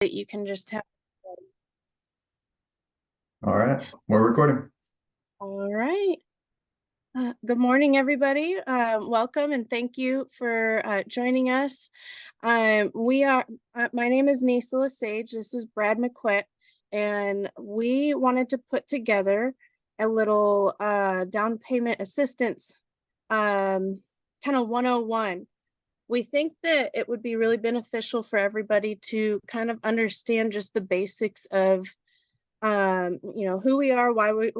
that you can just have. All right, we're recording. All right. Good morning, everybody. Welcome and thank you for joining us. My name is Nissa LeSage. This is Brad Maquet, and we wanted to put together a little down payment assistance kind of 101. We think that it would be really beneficial for everybody to kind of understand just the basics of who we are, why we're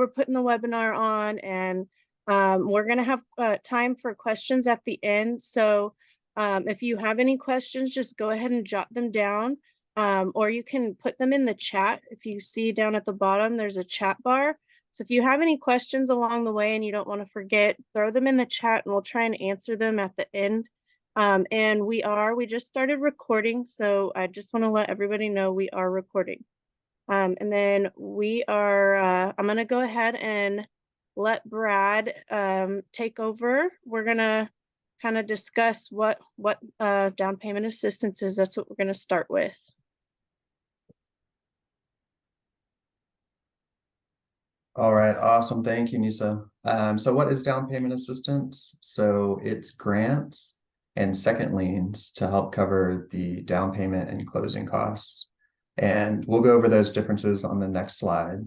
putting the webinar on, and we're going to have time for questions at the end. So if you have any questions, just go ahead and jot them down, or you can put them in the chat. If you see down at the bottom, there's a chat bar. So if you have any questions along the way and you don't want to forget, throw them in the chat and we'll try and answer them at the end. And we just started recording, so I just want to let everybody know we are recording. And then I'm going to go ahead and let Brad take over. We're going to kind of discuss what down payment assistance is. That's what we're going to start with. All right, awesome. Thank you, Nisa. So what is down payment assistance? So it's grants and second liens to help cover the down payment and closing costs. And we'll go over those differences on the next slide.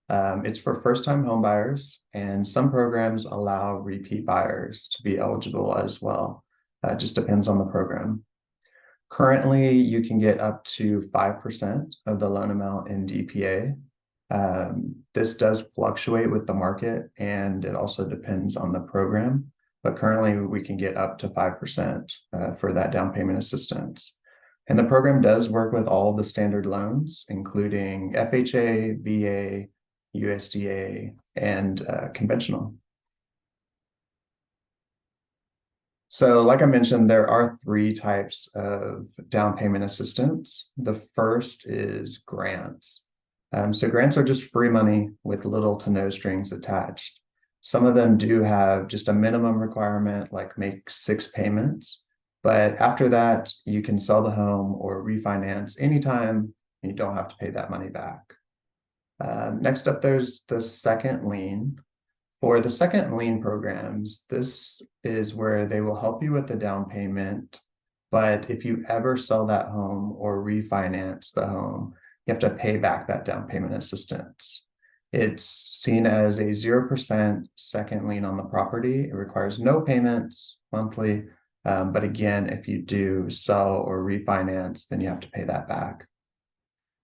It's for first-time home buyers, and some programs allow repeat buyers to be eligible as well. It just depends on the program. Currently, you can get up to 5% of the loan amount in DPA. This does fluctuate with the market, and it also depends on the program, but currently we can get up to 5% for that down payment assistance. And the program does work with all the standard loans, including FHA, VA, USDA, and conventional. So like I mentioned, there are 3 types of down payment assistance. The first is grants. So grants are just free money with little to no strings attached. Some of them do have just a minimum requirement, like make 6 payments. But after that, you can sell the home or refinance anytime, and you don't have to pay that money back. Next up, there's the second lien. For the second lien programs, this is where they will help you with the down payment. But if you ever sell that home or refinance the home, you have to pay back that down payment assistance. It's seen as a 0% second lien on the property. It requires no payments monthly. But again, if you do sell or refinance, then you have to pay that back.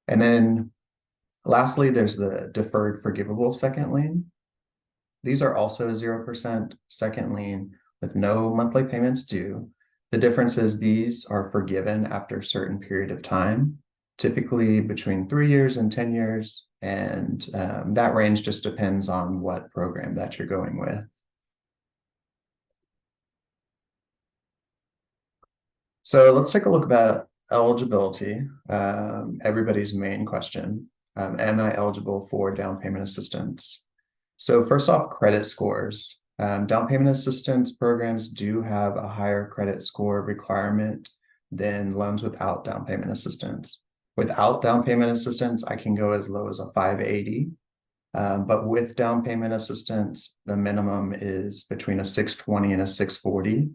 And then lastly, there's the deferred forgivable second lien. These are also 0% second lien with no monthly payments due. The difference is these are forgiven after a certain period of time, typically between 3 years and 10 years. And that range just depends on what program that you're going with. So let's take a look about eligibility, everybody's main question. Am I eligible for down payment assistance? So first off, credit scores. Down payment assistance programs do have a higher credit score requirement than loans without down payment assistance. Without down payment assistance, I can go as low as a 580. But with down payment assistance, the minimum is between a 620 and a 640.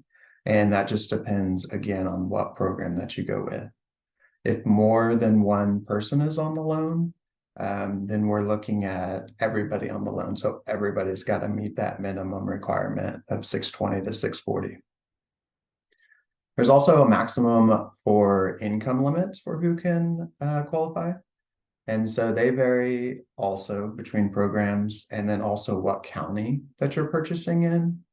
And that just depends, again, on what program that you go with. If more than one person is on the loan, then we're looking at everybody on the loan. So everybody's got to meet that minimum requirement of 620 to 640. There's also a maximum for income limits for who can qualify. And so they vary also between programs, and then also what county that you're purchasing in.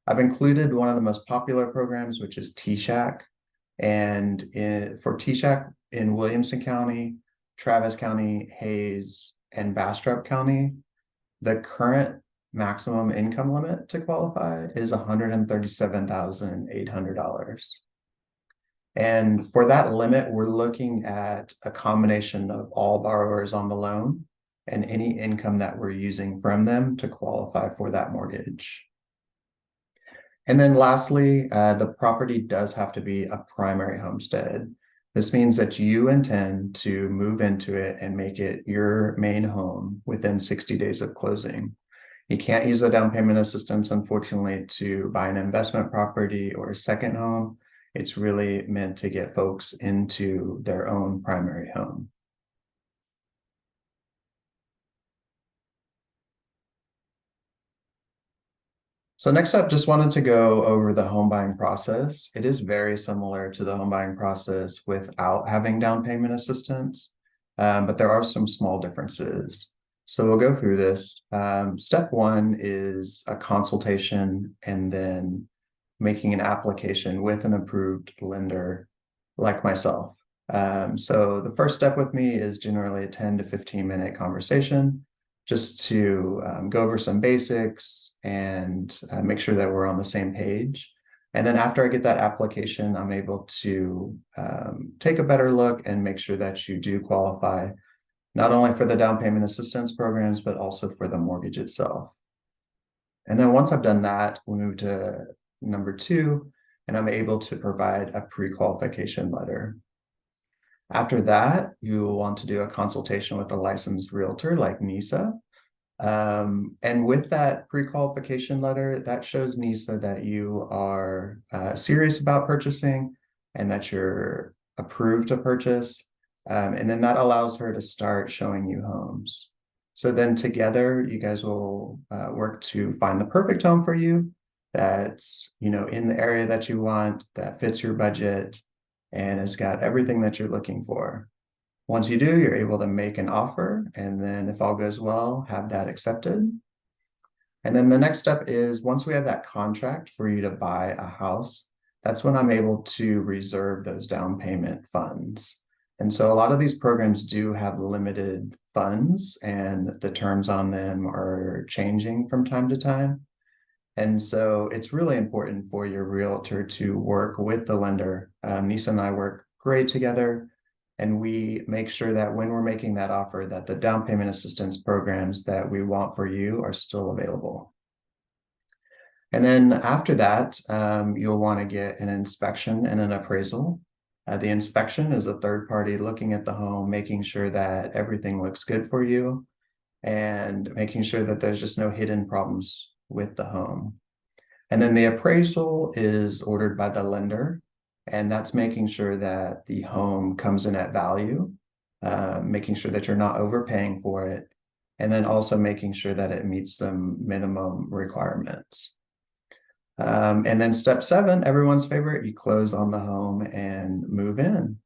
I've included one of the most popular programs, which is TSHAC. And for TSHAC in Williamson County, Travis County, Hayes, and Bastrop County, the current maximum income limit to qualify is $137,800. And for that limit, we're looking at a combination of all borrowers on the loan and any income that we're using from them to qualify for that mortgage. And then lastly, the property does have to be a primary homestead. This means that you intend to move into it and make it your main home within 60 days of closing. You can't use the down payment assistance, unfortunately, to buy an investment property or a second home. It's really meant to get folks into their own primary home. So next up, just wanted to go over the home buying process. It is very similar to the home buying process without having down payment assistance, but there are some small differences. So we'll go through this. Step one is a consultation and then making an application with an approved lender like myself. So the first step with me is generally a 10 to 15-minute conversation just to go over some basics and make sure that we're on the same page. And then after I get that application, I'm able to take a better look and make sure that you do qualify, not only for the down payment assistance programs, but also for the mortgage itself. And then once I've done that, we move to number two, and I'm able to provide a pre-qualification letter. After that, you will want to do a consultation with a licensed realtor like Nissa. And with that pre-qualification letter, that shows Nissa that you are serious about purchasing and that you're approved to purchase. And then that allows her to start showing you homes. So then together, you guys will work to find the perfect home for you that's, in the area that you want, that fits your budget, and has got everything that you're looking for. Once you do, you're able to make an offer, and then if all goes well, have that accepted. And then the next step is once we have that contract for you to buy a house, that's when I'm able to reserve those down payment funds. And so a lot of these programs do have limited funds, and the terms on them are changing from time to time. And so it's really important for your realtor to work with the lender. Nissa and I work great together, and we make sure that when we're making that offer, that the down payment assistance programs that we want for you are still available. And then after that, you'll want to get an inspection and an appraisal. The inspection is a third party looking at the home, making sure that everything looks good for you and making sure that there's just no hidden problems with the home. And then the appraisal is ordered by the lender, and that's making sure that the home comes in at value, making sure that you're not overpaying for it, and then also making sure that it meets some minimum requirements. And then step 7, everyone's favorite, you close on the home and move in.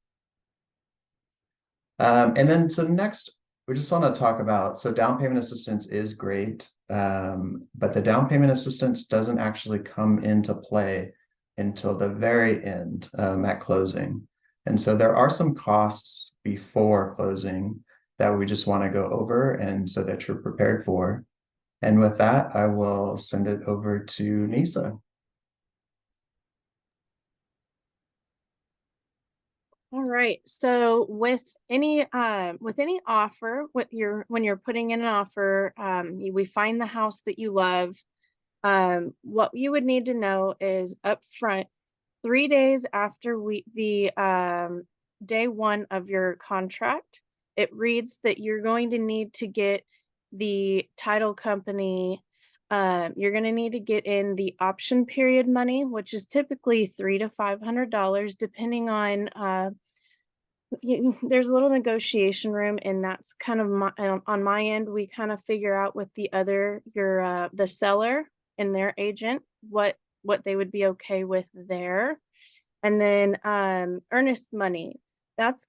And then so next, we just want to talk about, so down payment assistance is great, but the down payment assistance doesn't actually come into play until the very end at closing. And so there are some costs before closing that we just want to go over, and so that you're prepared for. And with that, I will send it over to Nissa. All right. So with any offer, when you're putting in an offer, we find the house that you love. What you would need to know is upfront, 3 days after the day one of your contract, it reads that you're going to need to get the title company. You're going to need to get in the option period money, which is typically $300 to $500, depending on. There's a little negotiation room, and that's kind of on my end. We kind of figure out with the seller and their agent what they would be okay with there. And then earnest money, that's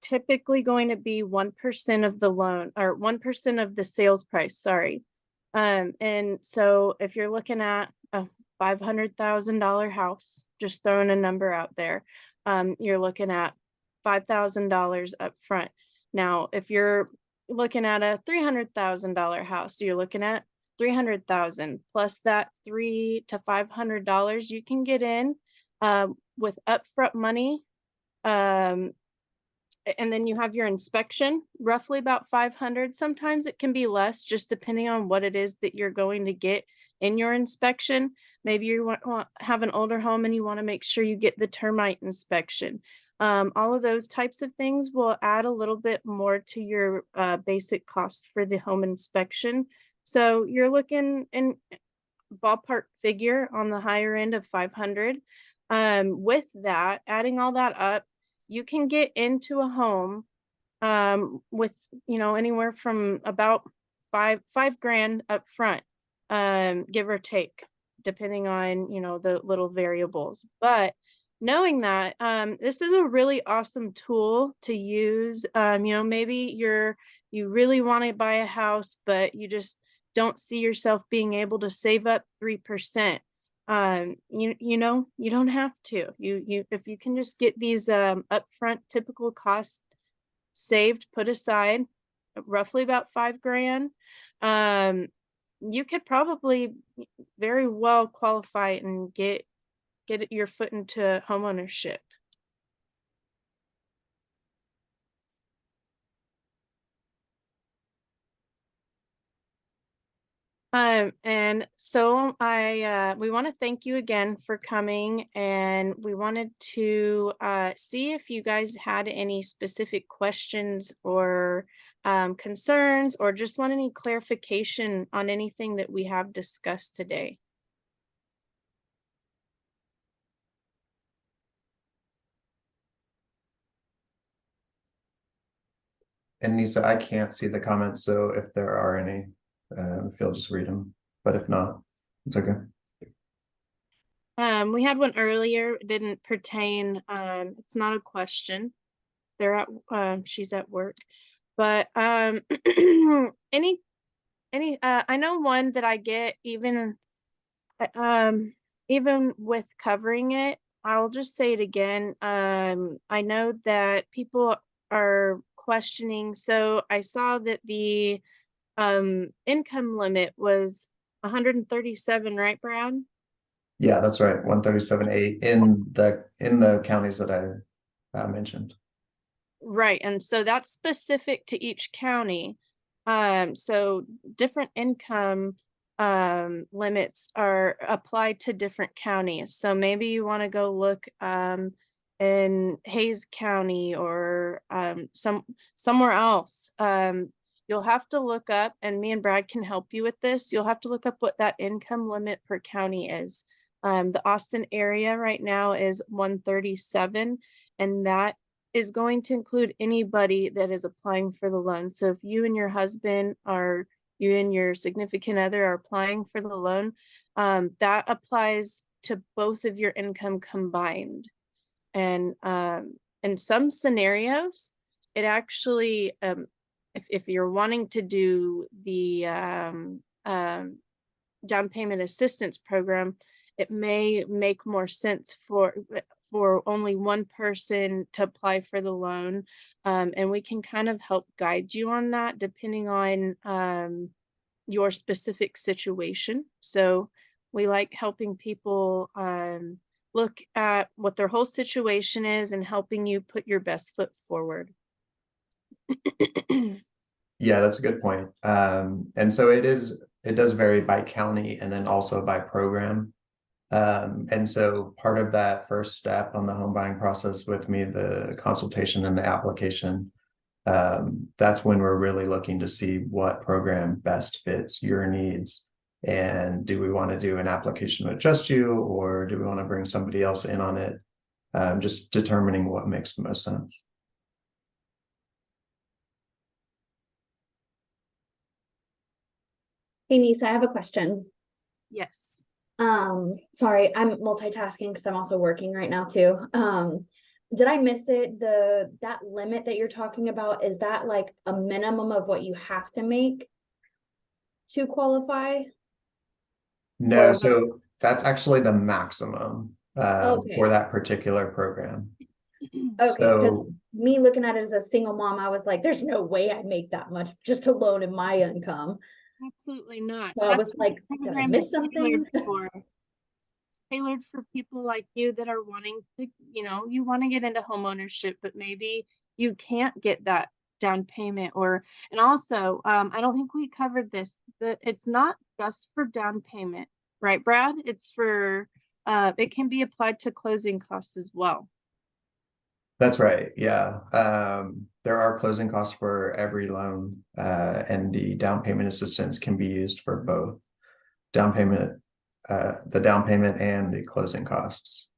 typically going to be 1% of the loan, or 1% of the sales price, sorry. And so if you're looking at a $500,000 house, just throwing a number out there, you're looking at $5,000 up front. Now, if you're looking at a $300,000 house, you're looking at 300,000 plus that $300 to $500 you can get in with upfront money. And then you have your inspection, roughly about 500. Sometimes it can be less, just depending on what it is that you're going to get in your inspection. Maybe you have an older home and you want to make sure you get the termite inspection. All of those types of things will add a little bit more to your basic cost for the home inspection. So you're looking in ballpark figure on the higher end of 500. With that, adding all that up, you can get into a home with, you know, anywhere from about five grand up front, give or take, depending on, you know, the little variables. But knowing that, this is a really awesome tool to use. You know, maybe you really want to buy a house, but you just don't see yourself being able to save up 3%. You know, you don't have to. You if you can just get these upfront typical costs saved, put aside, roughly about 5 grand, you could probably very well qualify and get your foot into homeownership. And so we want to thank you again for coming, and we wanted to see if you guys had any specific questions or concerns, or just want any clarification on anything that we have discussed today. And Nissa, I can't see the comments, so if there are any, if you'll just read them. But if not, it's okay. We had one earlier, it didn't pertain, it's not a question. They're at she's at work. But any I know one that I get even with covering it, I'll just say it again. I know that people are questioning. So I saw that the income limit was 137, right, Brad? Yeah, that's right. 137.8 in the counties that I mentioned. Right. And so that's specific to each county. So different income limits are applied to different counties. So maybe you want to go look in Hayes County or somewhere else. You'll have to look up, and me and Brad can help you with this. You'll have to look up what that income limit per county is. The Austin area right now is 137, and that is going to include anybody that is applying for the loan. So if you and your husband are, you and your significant other are applying for the loan, that applies to both of your income combined. And in some scenarios, it actually, if you're wanting to do the down payment assistance program, it may make more sense for only one person to apply for the loan. And we can kind of help guide you on that depending on your specific situation. So we like helping people look at what their whole situation is and helping you put your best foot forward. Yeah, that's a good point. And so it does vary by county and then also by program. And so part of that first step on the home buying process with me, the consultation and the application, that's when we're really looking to see what program best fits your needs. And do we want to do an application with just you, or do we want to bring somebody else in on it? Just determining what makes the most sense. Hey, Nissa, I have a question. Yes. Sorry, I'm multitasking because I'm also working right now too. Did I miss it? That limit that you're talking about, is that like a minimum of what you have to make to qualify? No, Or- so that's actually the maximum Okay. for that particular program. Okay, because So me looking at it as a single mom, I was like, there's no way I make that much just alone in my income. Absolutely not. So I was like, did I miss something? Tailored for people like you that are wanting to, you know, you want to get into home ownership, but maybe you can't get that down payment. Or, and also, I don't think we covered this, that it's not just for down payment, right, Brad? It's for, it can be applied to closing costs as well. That's right. Yeah. There are closing costs for every loan, and the down payment assistance can be used for both down payment, the down payment and the closing costs.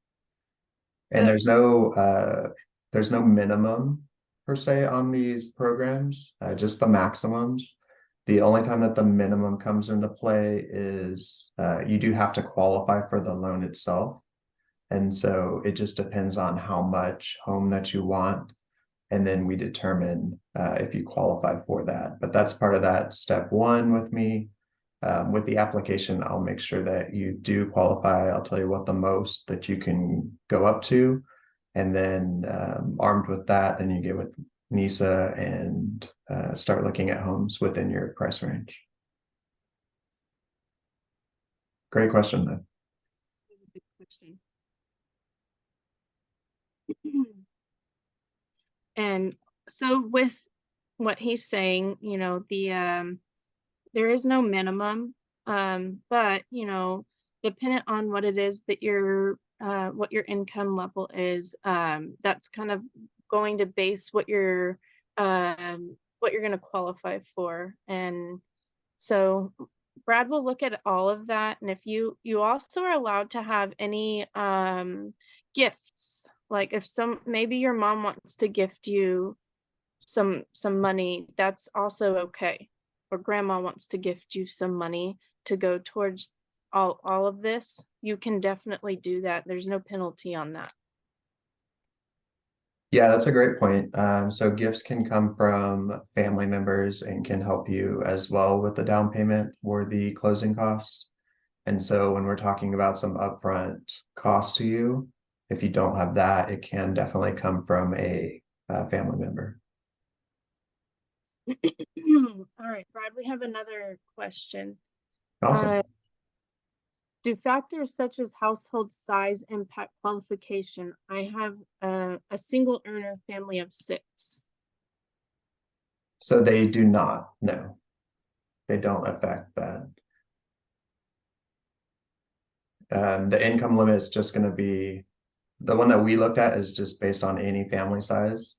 And So, there's no minimum per se on these programs, just the maximums. The only time that the minimum comes into play is you do have to qualify for the loan itself. And so it just depends on how much home that you want. And then we determine if you qualify for that. But that's part of that step one with me. With the application, I'll make sure that you do qualify. I'll tell you what the most that you can go up to. And then armed with that, then you get with Nissa and start looking at homes within your price range. Great question, though. that's a big question. And so with what he's saying, you know, there is no minimum, but you know, dependent on what it is that what your income level is, that's kind of going to base what you're going to qualify for. And so Brad will look at all of that, and if you also are allowed to have any gifts, like if maybe your mom wants to gift you some money, that's also okay. Or grandma wants to gift you some money to go towards all of this, you can definitely do that. There's no penalty on that. Yeah, that's a great point. So gifts can come from family members and can help you as well with the down payment or the closing costs. And so when we're talking about some upfront cost to you, if you don't have that, it can definitely come from a family member. All right, Brad, we have another question. Awesome. Do factors such as household size impact qualification? I have a single earner family of 6. So they do not, no, they don't affect that. The income limit is just going to be, the one that we looked at is just based on any family size.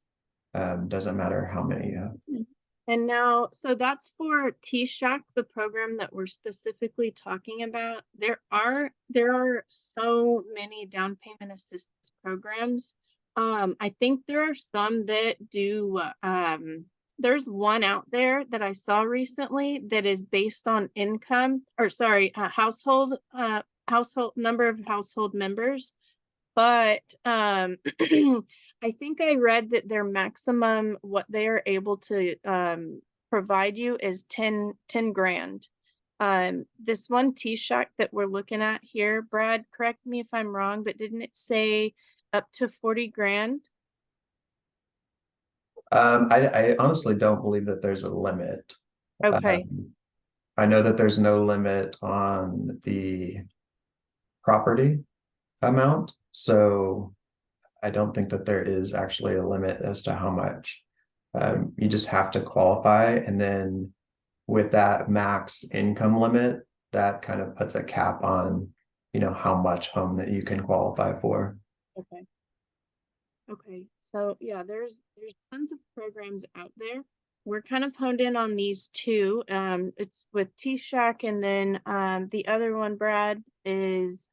Doesn't matter how many you have. And now, so that's for T-Shack, the program that we're specifically talking about. There are so many down payment assistance programs. I think there are some that do, there's one out there that I saw recently that is based on income, or sorry, household number of household members. But I think I read that their maximum, what they are able to provide you is 10 grand. This one T-Shack that we're looking at here, Brad, correct me if I'm wrong, but didn't it say up to 40 grand? I honestly don't believe that there's a limit. Okay. I know that there's no limit on the property amount, so I don't think that there is actually a limit as to how much. You just have to qualify, and then with that max income limit, that kind of puts a cap on, you know, how much home that you can qualify for. Okay. Okay. So yeah, there's tons of programs out there. We're kind of honed in on these two. It's with T-Shack, and then the other one, Brad, is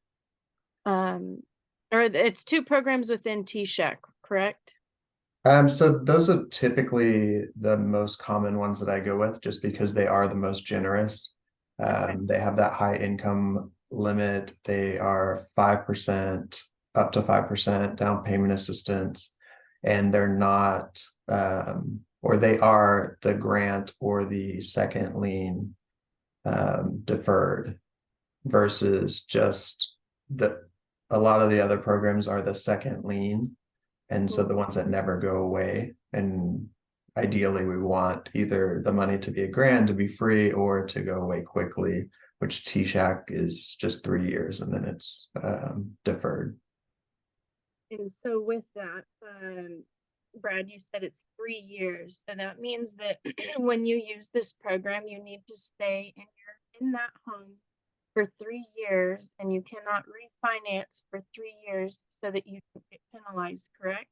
or it's 2 programs within T-Shack, correct? So those are typically the most common ones that I go with, just because they are the most generous. They have that high income limit. They are 5%, up to 5% down payment assistance, and they're not, or they are the grant or the second lien deferred versus just a lot of the other programs are the second lien. And so the ones that never go away, and ideally we want either the money to be a grant to be free or to go away quickly, which T-Shack is just 3 years and then it's deferred. And so with that, Brad, you said it's 3 years. So that means that when you use this program, you need to stay in that home for 3 years, and you cannot refinance for 3 years so that you don't get penalized, correct?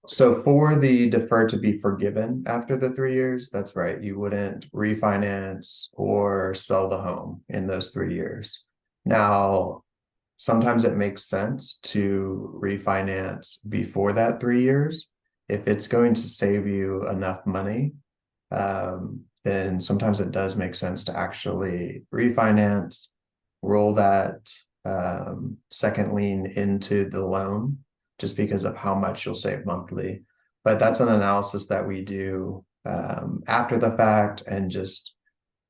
So for the deferred to be forgiven after the 3 years, that's right. You wouldn't refinance or sell the home in those 3 years. Now, sometimes it makes sense to refinance before that 3 years. If it's going to save you enough money, then sometimes it does make sense to actually refinance, roll that second lien into the loan just because of how much you'll save monthly. But that's an analysis that we do after the fact, and just,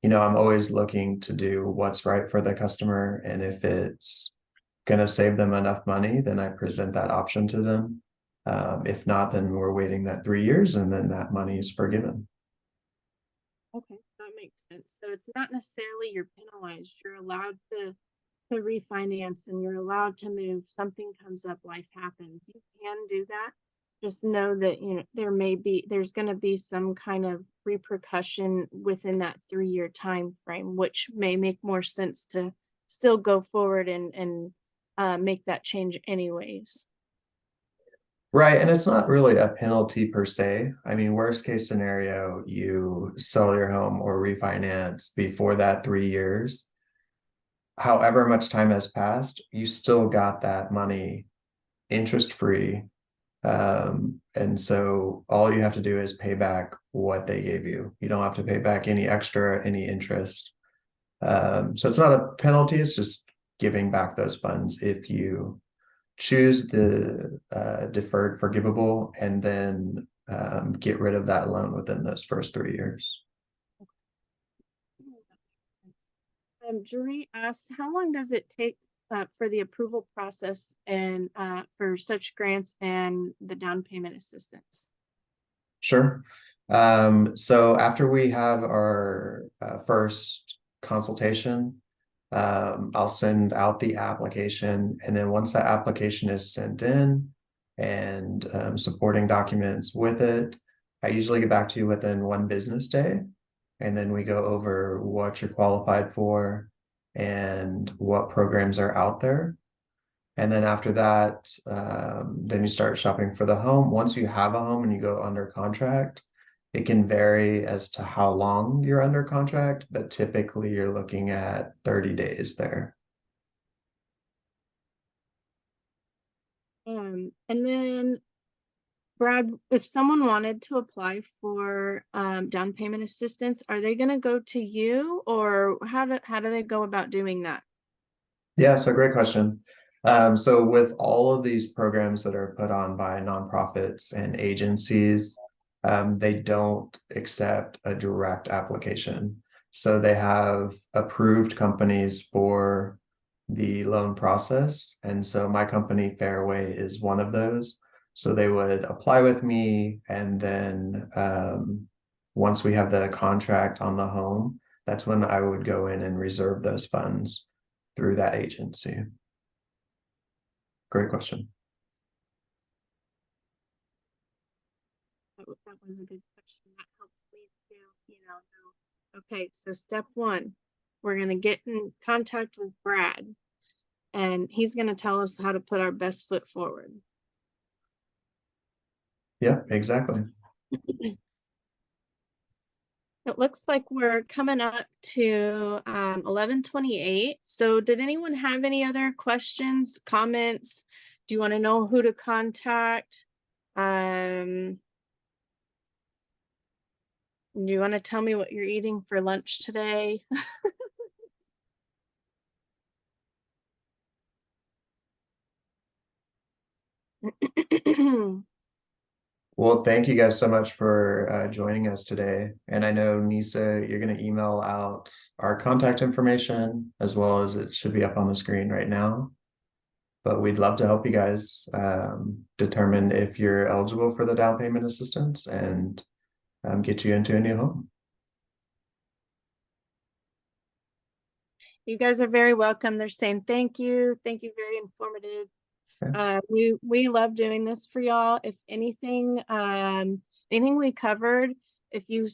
I'm always looking to do what's right for the customer. And if it's going to save them enough money, then I present that option to them. If not, then we're waiting that 3 years and then that money is forgiven. Okay, that makes sense. So it's not necessarily you're penalized. You're allowed to refinance and you're allowed to move. Something comes up, life happens. You can do that. Just know that, there's going to be some kind of repercussion within that 3-year time frame, which may make more sense to still go forward and make that change anyways. Right. And it's not really a penalty per se. I mean, worst case scenario, you sell your home or refinance before that 3 years. However much time has passed, you still got that money interest free. And so all you have to do is pay back what they gave you. You don't have to pay back any extra, any interest. So it's not a penalty, it's just giving back those funds if you choose the deferred forgivable and then get rid of that loan within those first 3 years. Jury asks, how long does it take for the approval process and for such grants and the down payment assistance? Sure. So after we have our first consultation, I'll send out the application, and then once that application is sent in and supporting documents with it, I usually get back to you within 1 business day, and then we go over what you're qualified for and what programs are out there. And then after that, then you start shopping for the home. Once you have a home and you go under contract, it can vary as to how long you're under contract, but typically you're looking at 30 days there. And then Brad, if someone wanted to apply for down payment assistance, are they going to go to you, or how do they go about doing that? Yeah, so great question. So with all of these programs that are put on by nonprofits and agencies, they don't accept a direct application. So they have approved companies for the loan process. And so my company, Fairway, is one of those. So they would apply with me, and then once we have the contract on the home, that's when I would go in and reserve those funds through that agency. Great question. That was a good question. That helps me to, know. Okay, so step one, we're going to get in contact with Brad, and he's going to tell us how to put our best foot forward. Yeah, exactly. It looks like we're coming up to 11:28. So did anyone have any other questions, comments? Do you want to know who to contact? Do you want to tell me what you're eating for lunch today? Well, thank you guys so much for joining us today. And I know, Nissa, you're going to email out our contact information, as well as it should be up on the screen right now. But we'd love to help you guys determine if you're eligible for the down payment assistance and get you into a new home. You guys are very welcome. They're saying thank you. Thank you. Very informative. We love doing this for y'all. If anything, anything we covered, if you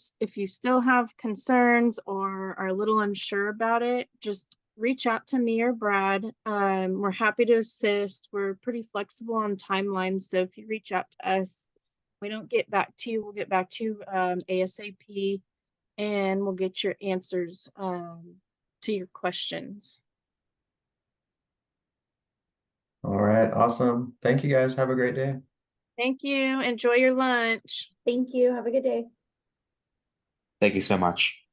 still have concerns or are a little unsure about it, just reach out to me or Brad. We're happy to assist. We're pretty flexible on timelines, so if you reach out to us, we don't get back to you, we'll get back to you ASAP, and we'll get your answers to your questions. All right, awesome. Thank you guys. Have a great day. Thank you. Enjoy your lunch. Thank you. Have a good day. Thank you so much.